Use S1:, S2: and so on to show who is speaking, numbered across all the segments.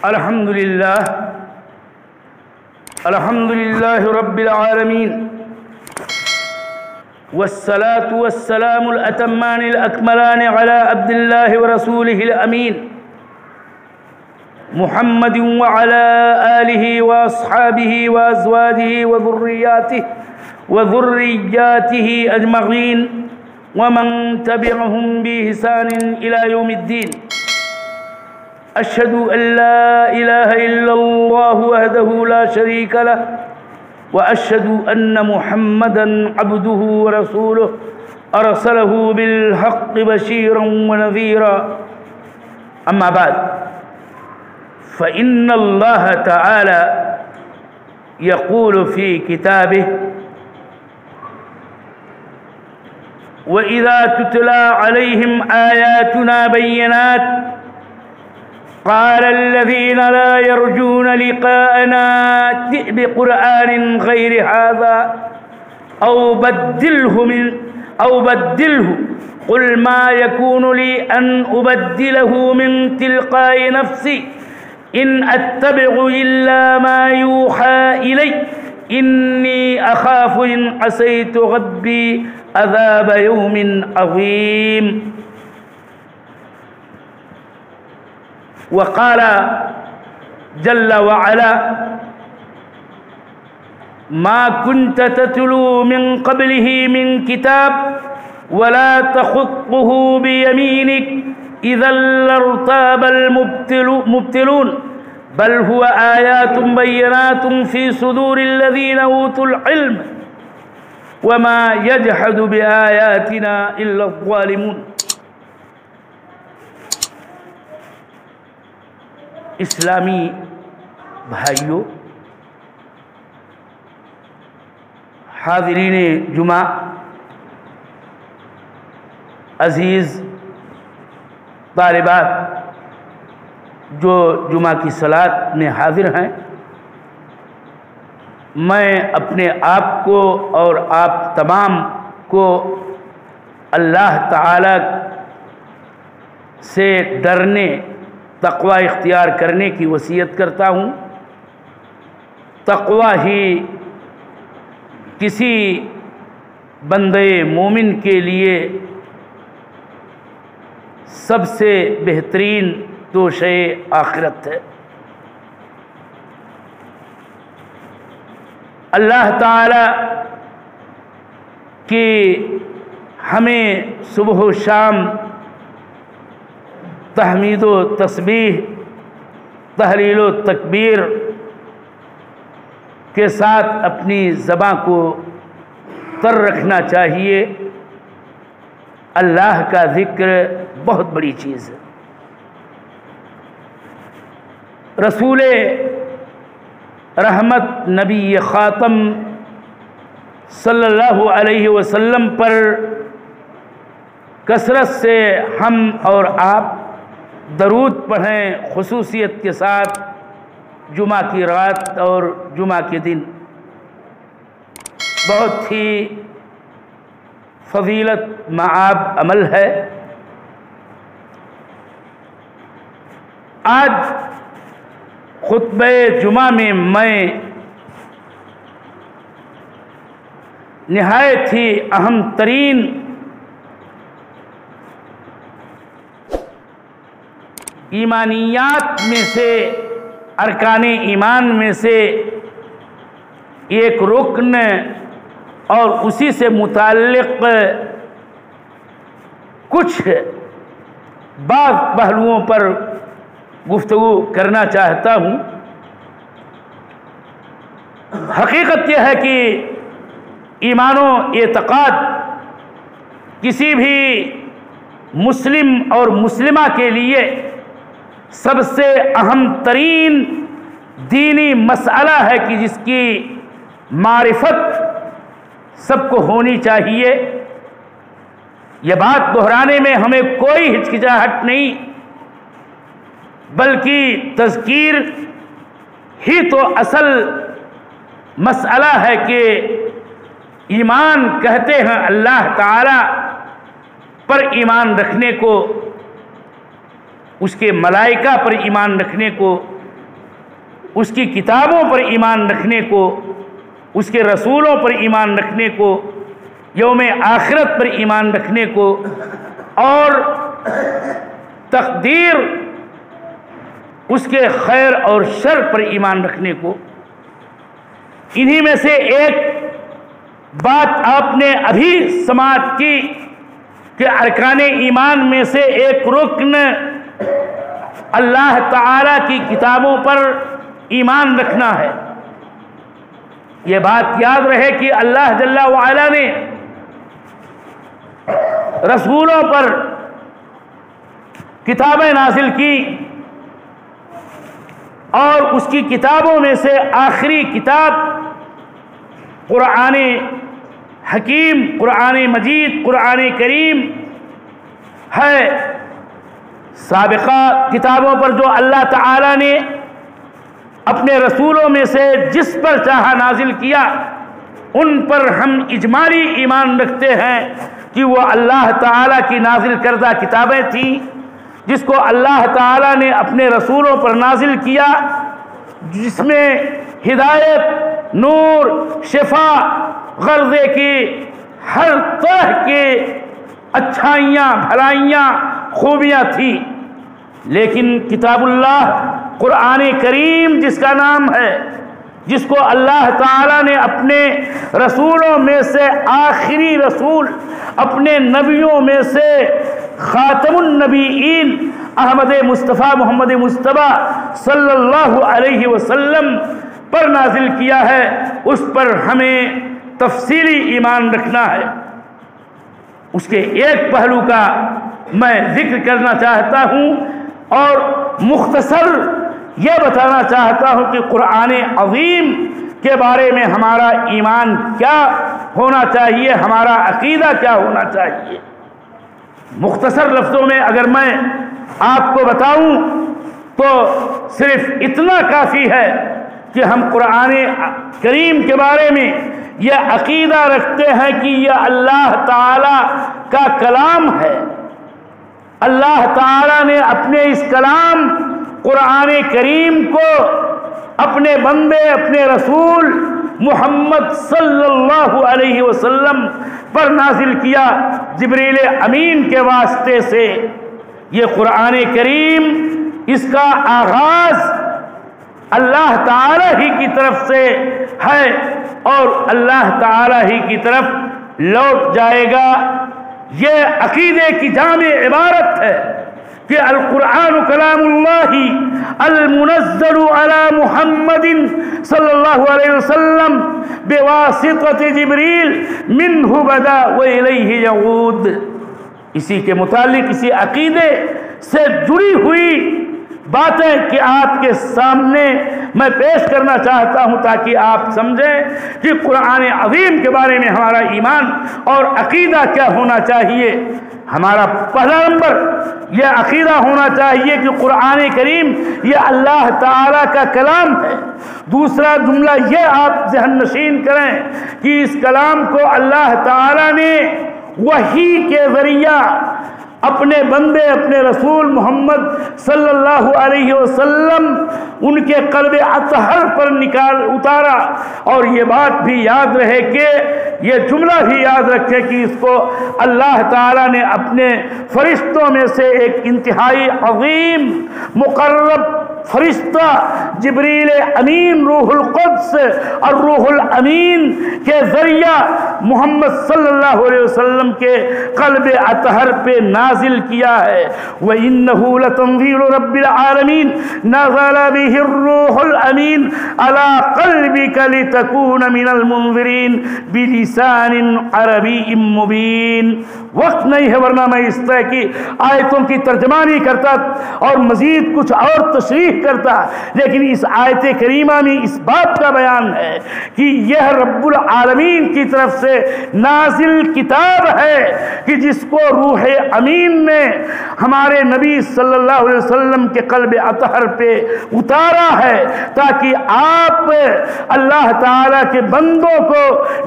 S1: الحمد لله رب العالمين، والصلاة والسلام الأتمان الأكملان على عبد الله ورسوله الأمين محمد وعلى آله وأصحابه وأزواجه وذرياته أجمعين ومن تبعهم بإحسان إلى يوم الدين. أشهد أن لا إله إلا الله وحده لا شريك له، وأشهد أن محمدًا عبده ورسوله أرسله بالحق بشيرا ونذيرا. أما بعد، فإن الله تعالى يقول في كتابه: وإذا تتلى عليهم آياتنا بينات قال الذين لا يرجون لقاءنا ائت بقرآن غير هذا أو بدله قل ما يكون لي أن أبدله من تلقاء نفسي إن أتبع إلا ما يوحى إلي إني أخاف إن عصيت ربي عذاب يوم عظيم. وقال جل وعلا: ما كنت تتلو من قبله من كتاب ولا تخطه بيمينك إذا لارتاب المبتلون بل هو آيات بينات في صدور الذين أوتوا العلم وما يجحد بآياتنا إلا الظالمون. اسلامی بھائیوں، حاضرین جمعہ، عزیز طالبات جو جمعہ کی صلاۃ میں حاضر ہیں، میں اپنے آپ کو اور آپ تمام کو اللہ تعالی سے ڈرنے، تقوی اختیار کرنے کی وصیت کرتا ہوں. تقوی ہی کسی بندے مومن کے لیے سب سے بہترین توشے آخرت ہے. اللہ تعالی کی ہمیں صبح و شام تحمید و تسبیح، تحلیل و تکبیر کے ساتھ اپنی زبان کو تر رکھنا چاہیے. اللہ کا ذکر بہت بڑی چیز ہے. رسول رحمت نبی خاتم صلی اللہ علیہ وسلم پر کثرت سے ہم اور آپ درود پڑھیں، خصوصیت کے ساتھ جمعہ کی رات اور جمعہ کے دن. بہت ہی فضیلت معاب عمل ہے. آج خطبہ جمعہ میں نہایت ہی اہم ترین ایمانیات میں سے، ارکان ایمان میں سے ایک رکن اور اسی سے متعلق کچھ بعض پہلوؤں پر گفتگو کرنا چاہتا ہوں. حقیقت یہ ہے کہ ایمان و اعتقاد کسی بھی مسلم اور مسلمہ کے لیے سب سے اہم ترین دینی مسئلہ ہے کہ جس کی معرفت سب کو ہونی چاہیے. یہ بات دہرانے میں ہمیں کوئی ہچکچاہٹ نہیں، بلکہ تذکیر ہی تو اصل مسئلہ ہے کہ ایمان کہتے ہیں اللہ تعالی پر ایمان رکھنے کو، اس کے ملائکہ پر ایمان رکھنے کو، اس کی کتابوں پر ایمان رکھنے کو، اس کے رسولوں پر ایمان رکھنے کو، یوم آخرت پر ایمان رکھنے کو، اور تقدیر اس کے خیر اور شر پر ایمان رکھنے کو۔ انہی میں سے ایک بات آپ نے ابھی سماعت کی کہ ارکان ایمان میں سے ایک رکن اللہ تعالی کی کتابوں پر ایمان رکھنا ہے۔ یہ بات یاد رہے کہ اللہ جل وعلا نے رسولوں پر کتابیں نازل کی، اور اس کی کتابوں میں سے آخری کتاب قرآن حکیم، قرآن مجید، قرآن کریم ہے۔ سابقہ کتابوں پر جو اللہ تعالی نے اپنے رسولوں میں سے جس پر چاہا نازل کیا، ان پر ہم اجمالی ایمان رکھتے ہیں کہ وہ اللہ تعالی کی نازل کردہ کتابیں تھیں، جس کو اللہ تعالی نے اپنے رسولوں پر نازل کیا، جس میں ہدایت، نور، شفا، غرضے کی ہر طرح کے اچھائیاں، بھلائیاں، خوبیاں تھیں۔ لیکن کتاب اللہ قرآن کریم جس کا نام ہے، جس کو اللہ تعالیٰ نے اپنے رسولوں میں سے آخری رسول، اپنے نبیوں میں سے خاتم النبیین احمد مصطفیٰ محمد مصطفیٰ صلی اللہ علیہ وسلم پر نازل کیا ہے، اس پر ہمیں تفصیلی ایمان رکھنا ہے۔ اس کے ایک پہلو کا میں ذکر کرنا چاہتا ہوں اور مختصر یہ بتانا چاہتا ہوں کہ قرآن عظیم کے بارے میں ہمارا ایمان کیا ہونا چاہیے، ہمارا عقیدہ کیا ہونا چاہیے۔ مختصر لفظوں میں اگر میں آپ کو بتاؤں تو صرف اتنا کافی ہے کہ ہم قرآن کریم کے بارے میں یہ عقیدہ رکھتے ہیں کہ یہ اللہ تعالی کا کلام ہے۔ اللہ تعالی نے اپنے اس کلام قرآن کریم کو اپنے بندے، اپنے رسول محمد صلی اللہ علیہ وسلم پر نازل کیا جبریل امین کے واسطے سے۔ یہ قرآن کریم، اس کا آغاز اللہ تعالی ہی کی طرف سے ہے اور اللہ تعالی ہی کی طرف لوٹ جائے گا۔ یہ عقیدے کی جامع عبارت ہے کہ القرآن کلام اللہ المنزل علی محمد صلی اللہ علیہ وسلم بواسطۃ جبریل منہ بدا والیہ یعود۔ اسی کے متعلق، اسی عقیدے سے جڑی ہوئی باتیں کہ آپ کے سامنے میں پیش کرنا چاہتا ہوں تاکہ آپ سمجھیں کہ قرآن عظیم کے بارے میں ہمارا ایمان اور عقیدہ کیا ہونا چاہیے۔ ہمارا پہلا نمبر یہ عقیدہ ہونا چاہیے کہ قرآن کریم یہ اللہ تعالیٰ کا کلام ہے۔ دوسرا جملہ یہ آپ ذہن نشین کریں کہ اس کلام کو اللہ تعالیٰ نے وحی کے ذریعہ اپنے بندے، اپنے رسول محمد صلی اللہ علیہ وسلم ان کے قلب اطہر پر اتارا۔ اور یہ بات بھی یاد رہے کہ یہ جملہ بھی یاد رکھے کہ اس کو اللہ تعالیٰ نے اپنے فرشتوں میں سے ایک انتہائی عظیم مقرب فرشتہ جبریل امین روح القدس اور روح الامین کے ذریعہ محمد صلی اللہ علیہ وسلم کے قلب اطہر پہ نازل کیا ہے۔ وَإِنَّهُ لَتَنزِيلُ رَبِّ الْعَالَمِينَ نَزَلَ بِهِ الرُّوحُ الْأَمِينُ عَلَى قَلْبِكَ لِتَكُونَ مِنَ الْمُنذِرِينَ بِلِسَانٍ عَرَبِيٍّ مُبِينٍ۔ وقت نہیں ہے ورنہ میں اس طرح کی آیتوں کی ترجمانی کرتا اور مزید کچھ اور تشریح کرتا، لیکن اس آیت کریمہ میں اس بات کا بیان ہے کہ یہ رب العالمین کی طرف سے سے نازل کتاب ہے کہ جس کو روح امین نے ہمارے نبی صلی اللہ علیہ وسلم کے قلب اطہر پہ اتارا ہے تاکہ آپ اللہ تعالیٰ کے بندوں کو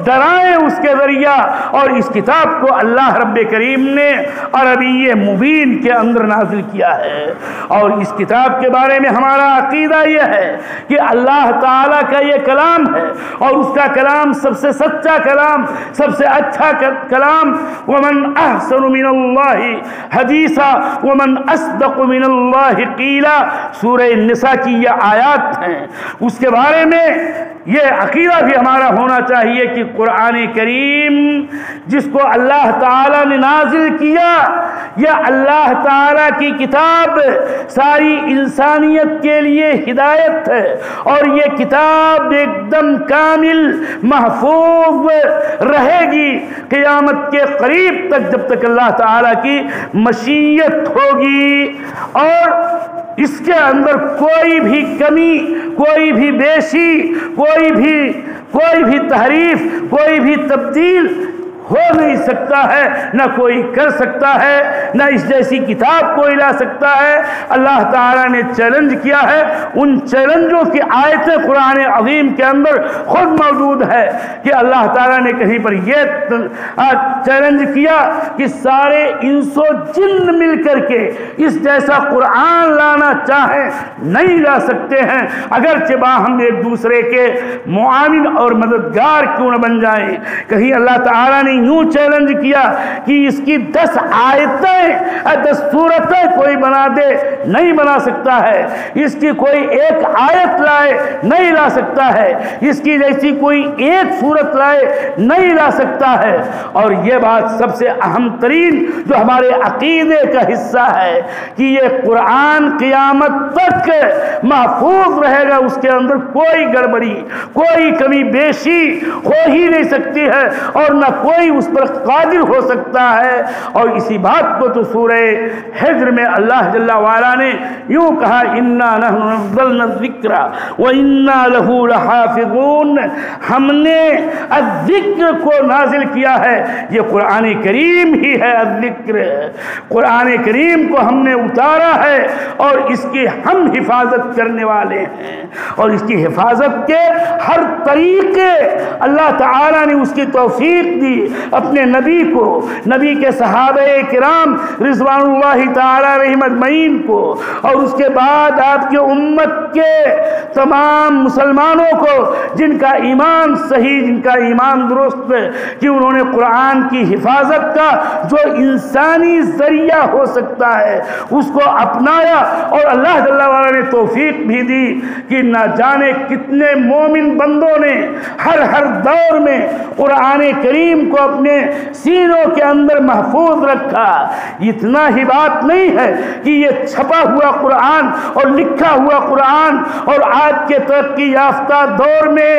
S1: ڈرائیں اس کے ذریعہ، اور اس کتاب کو اللہ رب کریم نے عربی مبین کے اندر نازل کیا ہے۔ اور اس کتاب کے بارے میں ہمارا عقیدہ یہ ہے کہ اللہ تعالیٰ کا یہ کلام ہے، اور اس کا کلام سب سے سچا کلام، سب سے اچھا کلام، ومن احسن من اللہ حدیثا ومن اصدق من اللہ قیلا، سورہ النساء کی یہ آیات ہیں۔ اس کے بارے میں یہ عقیدہ بھی ہمارا ہونا چاہیے کہ قرآن کریم جس کو اللہ تعالیٰ نے نازل کیا، یہ اللہ تعالیٰ کی کتاب ساری انسانیت کے لیے ہدایت ہے، اور یہ کتاب ایک دم کامل محفوظ رہے گی قیامت کے قریب تک، جب تک اللہ تعالیٰ کی مشیت ہوگی، اور اس کے اندر کوئی بھی کمی، کوئی بھی بیشی، کوئی بھی تحریف، کوئی بھی تبدیل ہو نہیں سکتا ہے، نہ کوئی کر سکتا ہے، نہ اس جیسی کتاب کوئی لا سکتا ہے۔ اللہ تعالیٰ نے چیلنج کیا ہے، ان چیلنجوں کی آیتیں قرآن عظیم کے اندر خود موجود ہے کہ اللہ تعالیٰ نے کہیں پر یہ چیلنج کیا کہ سارے انس و جن مل کر کے اس جیسا قرآن لانا چاہیں نہیں لا سکتے ہیں، اگرچہ باہم ایک دوسرے کے معاون اور مددگار کیوں نہ بن جائیں۔ کہیں اللہ تعالیٰ نے یوں چیلنج کیا کہ اس کی 10 آیتیں 10 سورتیں کوئی بنا دے نہیں بنا سکتا ہے، اس کی کوئی ایک آیت لائے نہیں لا سکتا ہے، اس کی جیسی کوئی ایک سورت لائے نہیں لا سکتا ہے۔ اور یہ بات سب سے اہم ترین جو ہمارے عقیدے کا حصہ ہے کہ یہ قرآن قیامت تک محفوظ رہے گا، اس کے اندر کوئی گڑبڑی، کوئی کمی بیشی ہو ہی نہیں سکتی ہے، اور نہ کوئی اس پر قادر ہو سکتا ہے۔ اور اسی بات کو تو سورہ حجر میں اللہ جل وعلا نے یوں کہا، انا نحن نزلنا الذکر وانا له لحافظون، ہم نے الذکر کو نازل کیا ہے، یہ قرآن کریم ہی ہے الذکر، قرآن کریم کو ہم نے اتارا ہے اور اس کی ہم حفاظت کرنے والے ہیں، اور اس کی حفاظت کے ہر طریقے اللہ تعالیٰ نے اس کی توفیق دی اپنے نبی کو، نبی کے صحابہ کرام رضوان اللہ تعالی علیہم اجمعین کو، اور اس کے بعد آپ کے امت کے تمام مسلمانوں کو جن کا ایمان صحیح، جن کا ایمان درست ہے، کہ انہوں نے قرآن کی حفاظت کا جو انسانی ذریعہ ہو سکتا ہے اس کو اپنایا، اور اللہ جل وعلا نے توفیق بھی دی کہ نہ جانے کتنے مومن بندوں نے ہر دور میں قرآن کریم کو اپنے سینوں کے اندر محفوظ رکھا۔ اتنا ہی بات نہیں ہے کہ یہ چھپا ہوا قرآن اور لکھا ہوا قرآن، اور آج کے ترقی یافتہ دور میں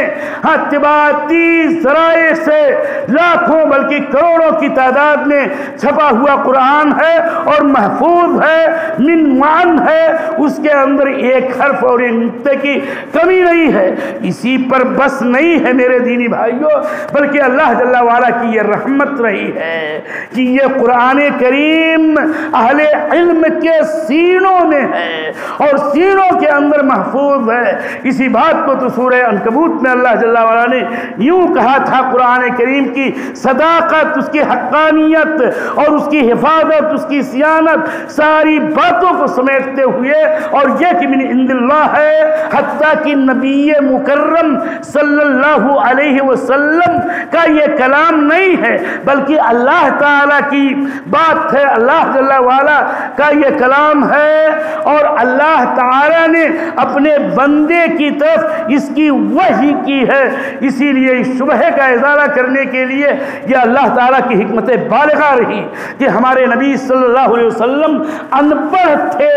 S1: طباعتی ذرائع سے لاکھوں بلکہ کروڑوں کی تعداد میں چھپا ہوا قرآن ہے اور محفوظ ہے، من معن ہے، اس کے اندر ایک حرف اور ایک نقطے کی کمی نہیں ہے۔ اسی پر بس نہیں ہے میرے دینی بھائیوں، بلکہ اللہ جل وعلا کی یہ رحمت رہی ہے کہ یہ قرآن کریم اہل علم کے سینوں میں ہے اور سینوں کے اندر محفوظ ہے۔ اسی بات کو تو سورہ عنکبوت میں اللہ جل وعلا نے یوں کہا تھا، قرآن کریم کی صداقت، اس کی حقانیت اور اس کی حفاظت، اس کی صیانت، ساری باتوں کو سمیٹتے ہوئے، اور یہ کہ من عند اللہ ہے، حتیٰ کہ نبی مکرم صلی اللہ علیہ وسلم کا یہ کلام نہیں ہے بلکہ اللہ تعالیٰ کی بات ہے، اللہ جل وعلا کا یہ کلام ہے، اور اللہ تعالیٰ نے اپنے بندے کی طرف اس کی وحی کی ہے۔ اسی لیے اس شبہ کا ازالہ کرنے کے لیے یہ اللہ تعالیٰ کی حکمت بالغہ رہی کہ ہمارے نبی صلی اللہ علیہ وسلم ان پڑھ تھے،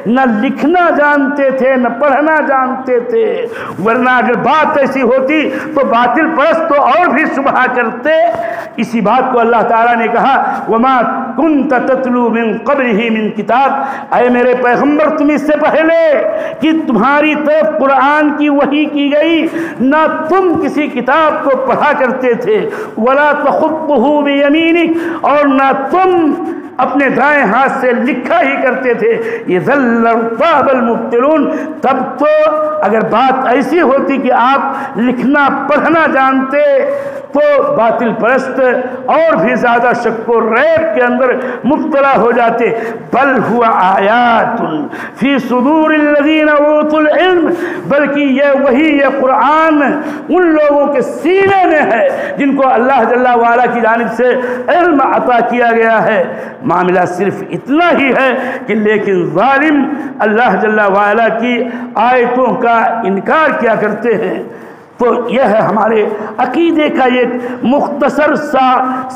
S1: نہ لکھنا جانتے تھے نہ پڑھنا جانتے تھے، ورنہ اگر بات ایسی ہوتی تو باطل پرست تو اور بھی شبہ کرتے۔ اسی بات کو اللہ تعالیٰ نے کہا، وما کنت تتلو من قبلہ من کتاب، اے میرے پیغمبر تم اس سے پہلے کہ تمہاری طرف قرآن کی وحی کی گئی نہ تم کسی کتاب کو پڑھا کرتے تھے، ولا تخطہ بیمینک، اور نہ تم اپنے دائیں ہاتھ سے لکھا ہی کرتے تھے، اذا لارتاب المبطلون، تب تو اگر بات ایسی ہوتی کہ آپ لکھنا پڑھنا جانتے تو باطل پرست اور بھی زیادہ شک و ریب کے اندر مبتلا ہو جاتے۔ بل ہوا آیات فی صدور الذین اوتوا العلم، بلکہ یہ وہی یہ قرآن ان لوگوں کے سینے میں ہے جن کو اللہ جل وعلا کی جانب سے علم عطا کیا گیا ہے۔ معاملہ صرف اتنا ہی ہے کہ لیکن ظالم اللہ جل وعلا کی آیتوں کا انکار کیا کرتے ہیں۔ تو یہ ہے ہمارے عقیدے کا ایک مختصر سا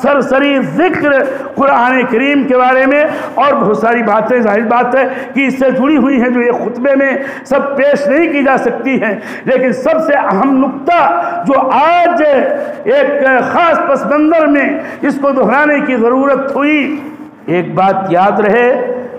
S1: سرسری ذکر قرآن کریم کے بارے میں، اور بہت ساری باتیں ظاہر بات ہے کہ اس سے جڑی ہوئی ہیں جو یہ خطبے میں سب پیش نہیں کی جا سکتی ہیں، لیکن سب سے اہم نقطہ جو آج ایک خاص پس منظر میں اس کو دہرانے کی ضرورت ہوئی، ایک بات یاد رہے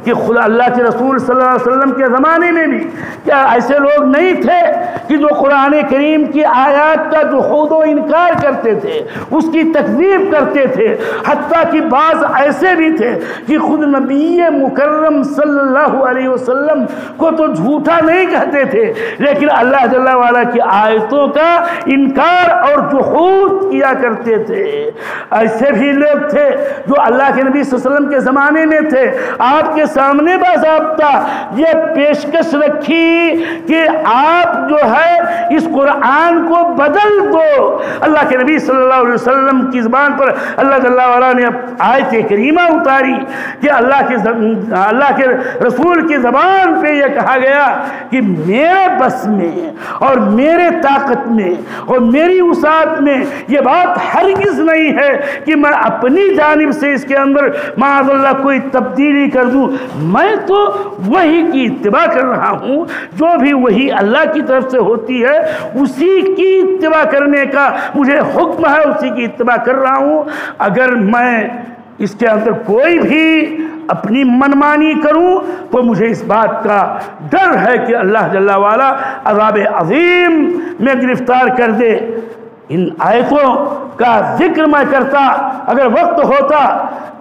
S1: کہ خدا اللہ کے رسول صلی اللہ علیہ وسلم کے زمانے میں بھی کیا ایسے لوگ نہیں تھے کہ جو قرآن کریم کی آیات کا جحود و انکار کرتے تھے، اس کی تکذیب کرتے تھے، حتیٰ کہ بعض ایسے بھی تھے کہ خود نبی مکرم صلی اللہ علیہ وسلم کو تو جھوٹا نہیں کہتے تھے لیکن اللہ جل وعلا کی آیتوں کا انکار اور جحود کیا کرتے تھے۔ ایسے بھی لوگ تھے جو اللہ کے نبی صلی اللہ علیہ وسلم کے زمانے میں تھے، آپ کے سامنے باضابطہ یہ پیشکش رکھی کہ آپ جو ہے اس قرآن کو بدل دو۔ اللہ کے نبی صلی اللہ علیہ وسلم کی زبان پر اللہ جل وعلا نے آیت کریمہ اتاری کہ اللہ کے رسول کی زبان پہ یہ کہا گیا کہ میرے بس میں اور میرے طاقت میں اور میری وسعت میں یہ بات ہرگز نہیں ہے کہ میں اپنی جانب سے اس کے اندر معاذ اللہ کوئی تبدیلی کر دوں، میں تو وحی کی اتباع کر رہا ہوں، جو بھی وحی اللہ کی طرف سے ہوتی ہے اسی کی اتباع کرنے کا مجھے حکم ہے، اسی کی اتباع کر رہا ہوں۔ اگر میں اس کے اندر کوئی بھی اپنی منمانی کروں تو مجھے اس بات کا ڈر ہے کہ اللہ جل وعلا عذاب عظیم میں گرفتار کر دے۔ ان آیتوں کا ذکر میں کرتا اگر وقت ہوتا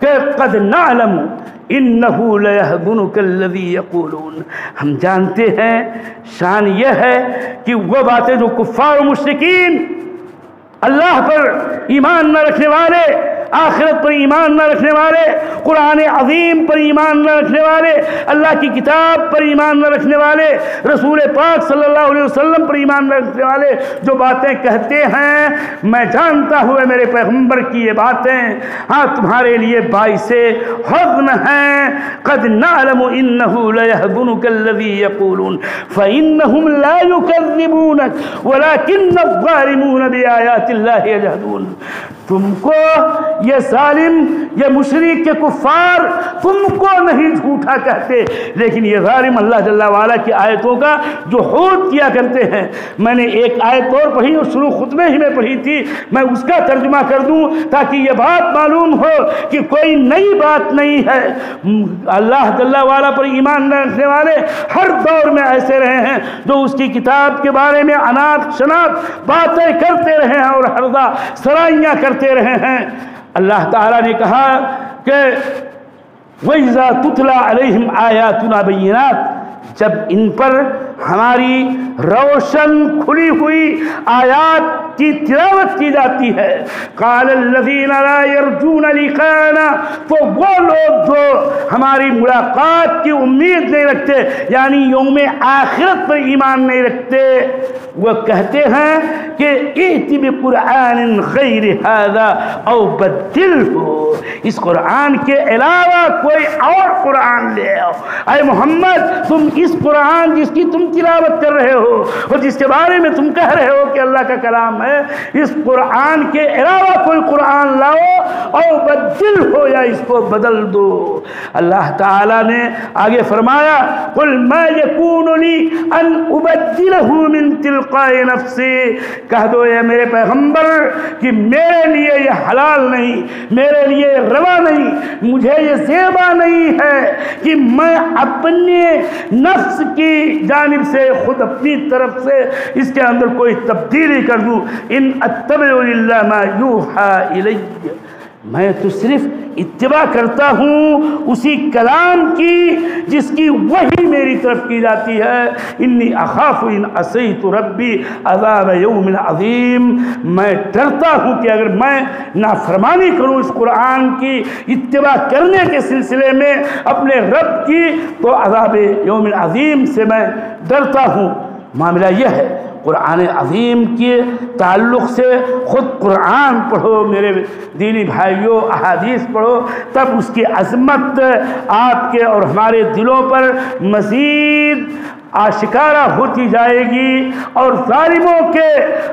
S1: کہ قد نعلم انہو لیحزنک الذی یقولون، ہم جانتے ہیں شان یہ ہے کہ وہ باتیں جو کفار و مشرکین، اللہ پر ایمان نہ رکھنے والے، آخرت پر ایمان نہ رکھنے والے، قرآن عظیم پر ایمان نہ رکھنے والے، اللہ کی کتاب پر ایمان نہ رکھنے والے، رسول پاک صلی اللہ علیہ وسلم پر ایمان نہ رکھنے والے جو باتیں کہتے ہیں، میں جانتا ہوں میرے پیغمبر کی یہ باتیں ہاں تمہارے لیے باعث حزن ہیں۔ قد نعلم انہ لیحزنک الذی یقولون فانہم لا یکذبونک ولکن الظالمون بآیات اللہ یجحدون۔ تم کو یہ ظالم، یہ مشرک کے کفار تم کو نہیں جھوٹا کہتے، لیکن یہ ظالم اللہ جل وعلا کی آیتوں کا جحود کیا کرتے ہیں۔ میں نے ایک آیت اور پڑھی اور شروع خطبے ہی میں پڑھی تھی، میں اس کا ترجمہ کر دوں تاکہ یہ بات معلوم ہو کہ کوئی نئی بات نہیں ہے۔ اللہ جل وعلا پر ایمان نہ رکھنے والے ہر دور میں ایسے رہے ہیں جو اس کی کتاب کے بارے میں انات شنات باتیں کرتے رہے ہیں اور ہردا سرائیاں کرتے رہے ہیں۔ اللہ تعالیٰ نے کہا کہ وَإِذَا تُتْلَى عَلَيْهِمْ آيَاتُنَا بَيِّنَاتٍ، جب ان پر ہماری روشن کھلی ہوئی آیات کی تلاوت کی جاتی ہے، قال الذین لا یرجون لقاءنا، تو وہ لوگ جو ہماری ملاقات کی امید نہیں رکھتے یعنی یوم آخرت پر ایمان نہیں رکھتے، وہ کہتے ہیں کہ ائت بقرآن غیر ھذا او بدلہ، اس قرآن کے علاوہ کوئی اور قرآن لے آؤ۔ اے محمد تم اس قرآن جس کی تم تلاوت کر رہے ہو اور جس کے بارے میں تم کہہ رہے ہو کہ اللہ کا کلام ہے اس قرآن کے علاوہ کوئی قرآن لاؤ اور بدل ہو یا اس کو بدل دو۔ اللہ تعالیٰ نے آگے فرمایا قل ما یکون لی ان ابدلہ من تلقاء نفسی، کہہ دو اے میرے پیغمبر کہ میرے لیے یہ حلال نہیں، میرے لیے روا نہیں، مجھے یہ زیبا نہیں ہے کہ میں اپنے نفس کی جانب سے خود اپنی طرف سے اس کے اندر کوئی تبدیلی کر دوں۔ ان اتبع الا ما یوحی الی، میں تو صرف اتباع کرتا ہوں اسی کلام کی جس کی وحی میری طرف کی جاتی ہے۔ انی اخاف ان عصیت ربی عذاب یوم عظیم، میں ڈرتا ہوں کہ اگر میں نافرمانی کروں اس قرآن کی اتباع کرنے کے سلسلے میں اپنے رب کی، تو عذاب یوم عظیم سے میں ڈرتا ہوں۔ معاملہ یہ ہے قرآن عظیم کے تعلق سے، خود قرآن پڑھو میرے دینی بھائیوں، احادیث پڑھو، تب اس کی عظمت آپ کے اور ہمارے دلوں پر مزید آشکارا ہوتی جائے گی، اور ظالموں کے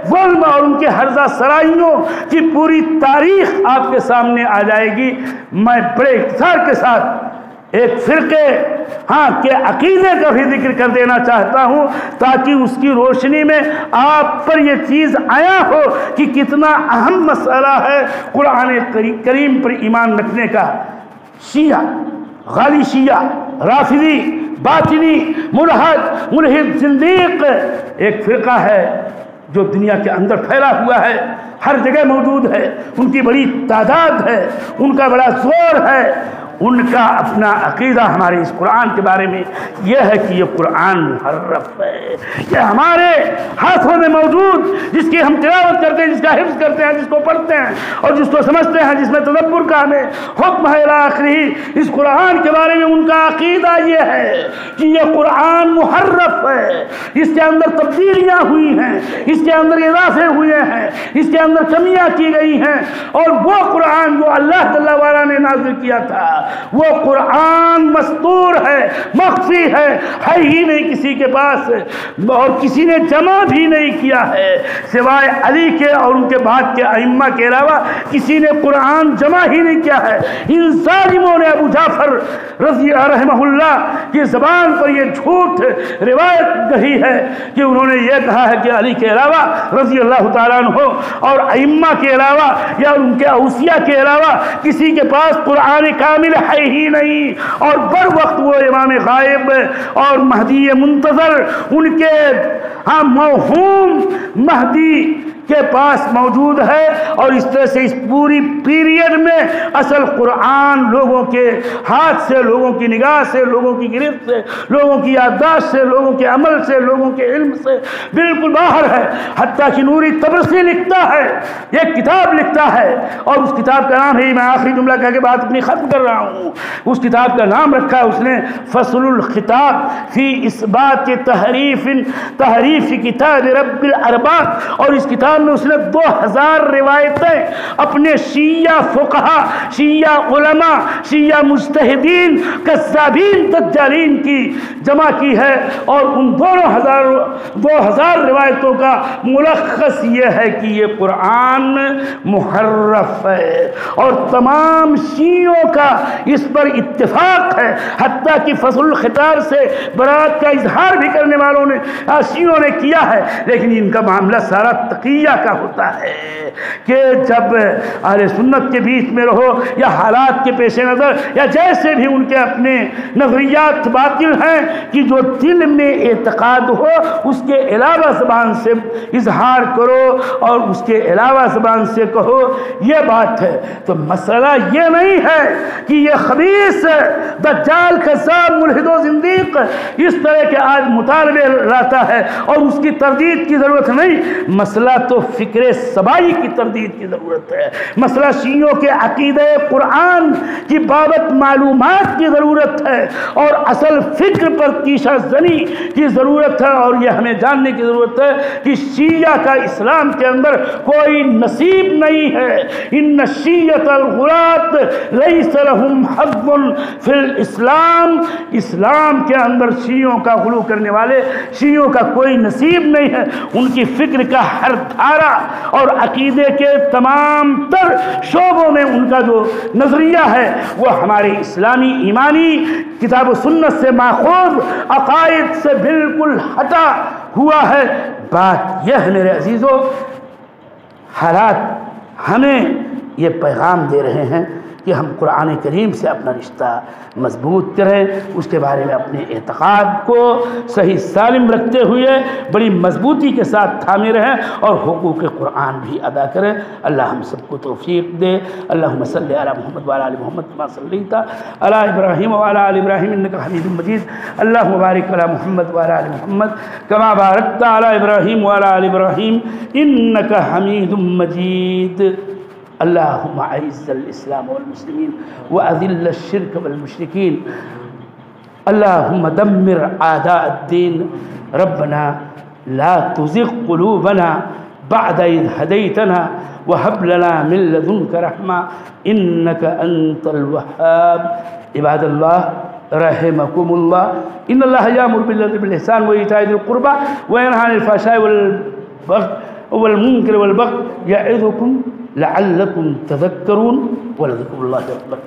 S1: ظلم اور ان کے ہرزہ سرائیوں کی پوری تاریخ آپ کے سامنے آ جائے گی۔ میں بڑے اختصار کے ساتھ ایک فرقے کے عقیدے کا بھی ذکر کر دینا چاہتا ہوں تاکہ اس کی روشنی میں آپ پر یہ چیز آیا ہو کہ کتنا اہم مسئلہ ہے قرآن کریم پر ایمان رکھنے کا۔ شیعہ، غالی شیعہ، رافضی، باطنی، ملحد زندیق ایک فرقہ ہے جو دنیا کے اندر پھیلا ہوا ہے، ہر جگہ موجود ہے، ان کی بڑی تعداد ہے، ان کا بڑا زور ہے۔ ان کا اپنا عقیدہ ہمارے اس قرآن کے بارے میں یہ ہے کہ یہ قرآن محرف ہے، یہ ہمارے ہاتھوں میں موجود جس کی ہم تلاوت کرتے ہیں، جس کا حفظ کرتے ہیں، جس کو پڑھتے ہیں اور جس کو سمجھتے ہیں، جس میں تدبر کا ہمیں حکم ہے الی آخرہ، اس قرآن کے بارے میں ان کا عقیدہ یہ ہے کہ یہ قرآن محرف ہے، اس کے اندر تبدیلیاں ہوئی ہیں، اس کے اندر اضافے ہوئے ہیں، اس کے اندر کمیاں کی گئی ہیں، اور وہ قرآن جو اللہ جل وعلا نے نازل کیا تھا وہ قرآن مستور ہے، مخفی ہے ہی نہیں کسی کے پاس، اور کسی نے جمع بھی نہیں کیا ہے سوائے علی کے اور ان کے بعد کے ائمہ کے علاوہ کسی نے قرآن جمع ہی نہیں کیا ہے۔ ان ظالموں نے ابو جعفر رضی رحمہ اللہ کی زبان پر یہ جھوٹ روایت کہی ہے کہ انہوں نے یہ کہا ہے کہ علی کے علاوہ رضی اللہ تعالیٰ عنہ اور ائمہ کے علاوہ یا ان کے اوصیاء کے علاوہ کسی کے پاس قرآن کامل ہے ہی نہیں، اور بر وقت وہ امام غائب اور مہدی منتظر ان کے موہوم مہدی کے پاس موجود ہے، اور اس طرح سے اس پوری پیریڈ میں اصل قرآن لوگوں کے ہاتھ سے، لوگوں کی نگاہ سے، لوگوں کی گرفت سے، لوگوں کی یادداشت سے، لوگوں کے عمل سے، لوگوں کے علم سے بالکل باہر ہے۔ حتیٰ کہ نوری طبرسی لکھتا ہے، ایک کتاب لکھتا ہے، اور اس کتاب کا نام ہے، میں آخری جملہ کہہ کے بات اپنی ختم کر رہا ہوں، اس کتاب کا نام رکھا ہے اس نے فصل الخطاب فی اثبات تحریف کتاب رب الارباب، اور اس کتاب میں اس نے 2000 روایتیں اپنے شیعہ فقہا، شیعہ علماء، شیعہ مجتہدین، کذابین، دجالین کی جمع کی ہے، اور ان 2000 روایتوں کا ملخص یہ ہے کہ یہ قرآن محرف ہے، اور تمام شیعوں کا اس پر اتفاق ہے، حتیٰ کہ فصل الخطاب سے برات کا اظہار بھی کرنے والوں نے شیعوں نے کیا ہے، لیکن ان کا معاملہ سارا تقیہ کا ہوتا ہے کہ جب اہل سنت کے بیچ میں رہو یا حالات کے پیش نظر یا جیسے بھی ان کے اپنے نظریات باطل ہیں کہ جو دل میں اعتقاد ہو اس کے علاوہ زبان سے اظہار کرو اور اس کے علاوہ زبان سے کہو، یہ بات ہے۔ تو مسئلہ یہ نہیں ہے کہ یہ خبیث دجال کذاب ملحد و زندیق اس طرح کے آج مطالبے لاتا ہے اور اس کی تردید کی ضرورت نہیں، مسئلہ تو فکر سبائی کی تردید کی ضرورت ہے، مسئلہ شیعوں کے عقیدہ قرآن کی بابت معلومات کی ضرورت ہے، اور اصل فکر پر تیشہ زنی کی ضرورت ہے، اور یہ ہمیں جاننے کی ضرورت ہے کہ شیعہ کا اسلام کے اندر کوئی نصیب نہیں ہے۔ ان الشیعۃ الغلاۃ لیس لهم حظ فی الاسلام، اسلام کے کے اندر شیعوں کا غلو کرنے والے، شیعوں کا کوئی نصیب نہیں ہے۔ ان کی فکر کا ہر دھارا اور عقیدے کے تمام تر شعبوں میں ان کا جو نظریہ ہے وہ ہمارے اسلامی ایمانی کتاب و سنت سے ماخوذ عقائد سے بالکل ہٹا ہوا ہے۔ بات یہ ہے میرے عزیزو، حالات ہمیں یہ پیغام دے رہے ہیں کہ ہم قرآن کریم سے اپنا رشتہ مضبوط کریں، اس کے بارے میں اپنے اعتقاد کو صحیح سالم رکھتے ہوئے بڑی مضبوطی کے ساتھ تھامے رہیں اور حقوق قرآن بھی ادا کریں۔ اللہ ہم سب کو توفیق دے۔ اللہم صلی علی محمد وعلی آل محمد کما صلیت علی ابراہیم وعلی آل ابراہیم انک حمید مجید۔ اللہم بارک علی محمد وعلی آل محمد کما بارکت علی ابراہیم وعلی آل ابراہیم انک حمید مجید۔ اللهم اعز الاسلام والمسلمين واذل الشرك والمشركين اللهم دمر اعداء الدين ربنا لا تزغ قلوبنا بعد إذ هديتنا وهب لنا من لدنك رحمة إنك أنت الوهاب۔ عباد الله رحمكم الله، إن الله يأمر بالعدل والإحسان وإيتاء ذي القربى وينهى عن الفحشاء والمنكر والبغي يعظكم لعلكم تذكرون ولذكر الله أكبر۔